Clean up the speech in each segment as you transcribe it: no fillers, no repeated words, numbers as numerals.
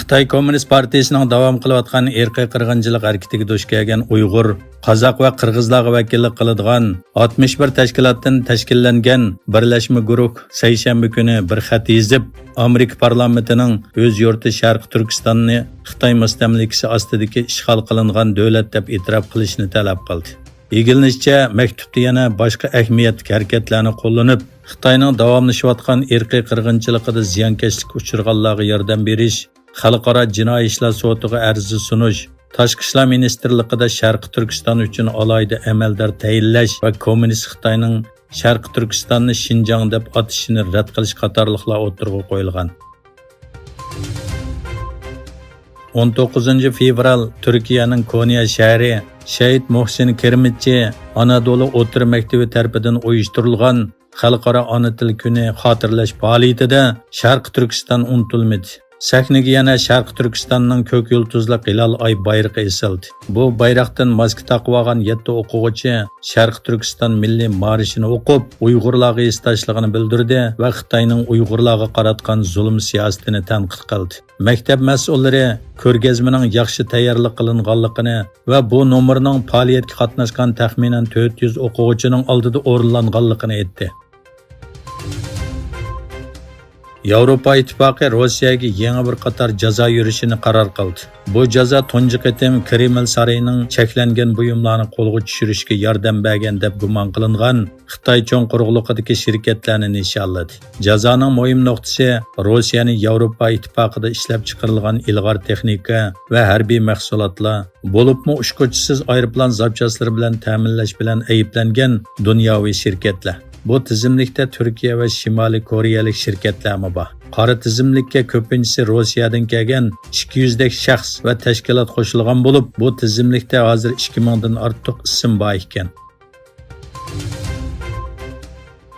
Xitoy Kommunist partiyasining davom qilayotgan irqiy qirg'inchilik harakatiga duch kelgan Uyg'ur, Qozoq va Qirg'izlarga vakillik qiladigan 61 tashkilotdan tashkillangan birlashma guruh seshanba kuni bir xat yozib, Amerika parlamentining o'z yurti Sharq Turkistonni Xitoy mustamlikasi ostidagi ishg'ol qilingan davlat deb e'tirof qilishni talab qildi. Egilinishcha, maktubda yana boshqa ahamiyatli harakatlarni qo'llanib, Xitoyning davomlashayotgan irqiy qirg'inchiligida ziyonkashlik uchirganlarga yordam berish, xalqaro jinoiy ishlar sudiga arzi sunish, Tashqi ishlar ministrligida Sharq Turkiston uchun alohida amaldor tayinlash va kommunist Xitoyning Sharq Turkistonni Xinjiang deb atashini rad qilish qatorliqlar o'tirg'i qo'yilgan. 19 fevral Turkiyaning Konya shahri Shahid Muhsin Kirmitchi Anadolu O'rta maktabi tarafidan uyushtirilgan Xalqaro ona til kuni xotirlash faoliyatida Sharq Turkiston unutilmadi. Sahnaga yana Sharq Turkistonning ko'k yulduzli Hilal oy bayrog'i esildi. Bu bayroqdan maska taqib olgan 7 o'quvchi Sharq Turkiston milliy marshini o'qib, Uyg'urlarga istashligini bildirdi va Xitoyning Uyg'urlarga qaratgan zulm siyosatini tanqid qildi. Maktab mas'ullari ko'rgazmaning yaxshi tayyorlik qilinganligini va bu nomerning faoliyatga qatnashgan taxminan 400 o'quvchining oldida o'rinlanganligini aytdi. Yevropa İttifaqı Rossiyaga yangi bir qator jazo yurishini qaror qildi. Bu jazo tunji qitim Kreml sarayining cheklangan buyumlarni qo'lga tushirishga yordam bergan deb gumon qilingan Xitoy cho'ng quruqliqidagi shirkatlarni nishonladi. Jazoning muhim nuqtasi Rossiyaning Yevropa İttifaqida ishlab chiqarilgan ilg'or texnika va harbiy mahsulotlar, bo'libmi uchquchisiz aeroplan zapchaslari bilan ta'minlash bilan ayblangan dunyoviy shirkatlar. Bu tizimlikda Turkiya va Shimoliy Koreyalik shirkatlarmi bor. Qora tizimlikka ko'pinchisi Rossiyadan kelgan 200 dek shaxs va tashkilot qo'shilgan bo'lib, bu tizimlikda hozir 2000 dan ortiq ism bor ekan.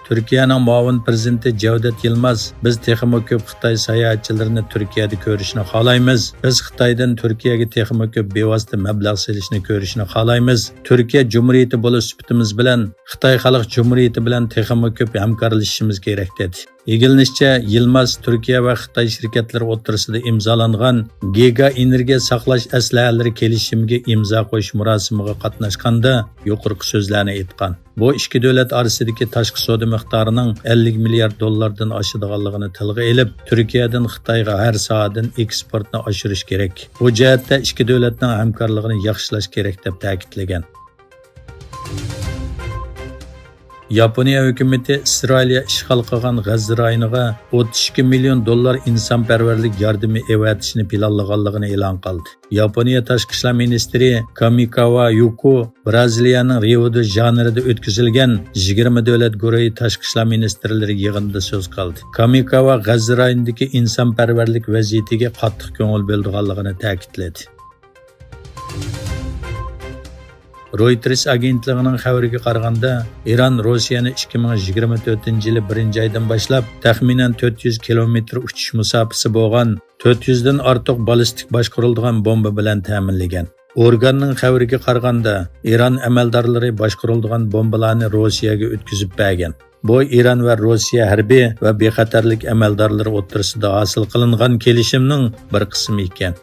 Turkiyaning muavin prezidenti Cevdet Yılmaz, biz texmo ko'p Xitoy sayohatchilarini Turkiyada ko'rishni xohlaymiz. Biz Xitoydan Turkiyaga texmo ko'p bevosita mablag' selishni ko'rishni xohlaymiz. Turkiya Cumhuriyeti bo'lish sifatimiz bilan Xitoy Xalq Cumhuriyeti bilan texmo ko'p hamkorlashishimiz kerak dedi. Egilinishcha, Yılmaz Turkiya va Xitoy shirkatlari o'rtasida imzolangan Giga energiya saqlash aslahalari kelishimiga imzo qo'yish murosimiga qatnashganda yuqorqi so'zlarni aytgan. Bu ikki davlat orasidagi tashqi savdo miqdorining 50 milliard dollardan oshadiganligini tilga olib, Turkiyadan Xitoyga har soatdan eksportni oshirish kerak. Bu jihatda ikki davlatning hamkorligini yaxshilash kerak deb ta'kidlagan. Yaponiya hukumati Isroilga ishg'ol qilgan G'azza rayoniga 32 million dollar insonparvarlik yordami evatishni planlaganligini e'lon qildi. Yaponiya tashqi ishlar ministri Kamikawa Yuko Braziliyaning Rio de Janeiroda o'tkazilgan 20 davlat guruhi tashqi ishlar ministrlari yig'inida so'z qildi. Kamikawa G'azza rayonidagi insonparvarlik vaziyatiga qattiq ko'ngil bildirganligini ta'kidladi. Reuters agentligining xabariga qaraganda, Iran Rossiyani 2024-yili 1-oydan boshlab taxminan 400 kilometr uchish masofasi bo'lgan 400 dan ortiq ballistik boshqariladigan bomba bilan ta'minlagan. Organning xabariga qaraganda, Iran amaldorlari boshqariladigan bombalarni Rossiyaga o'tkazib bergan. Bu Iran va Rossiya harbiy va bexatarlik amaldorlari o'rtasida hosil qilingan kelishimning bir qismi ekan.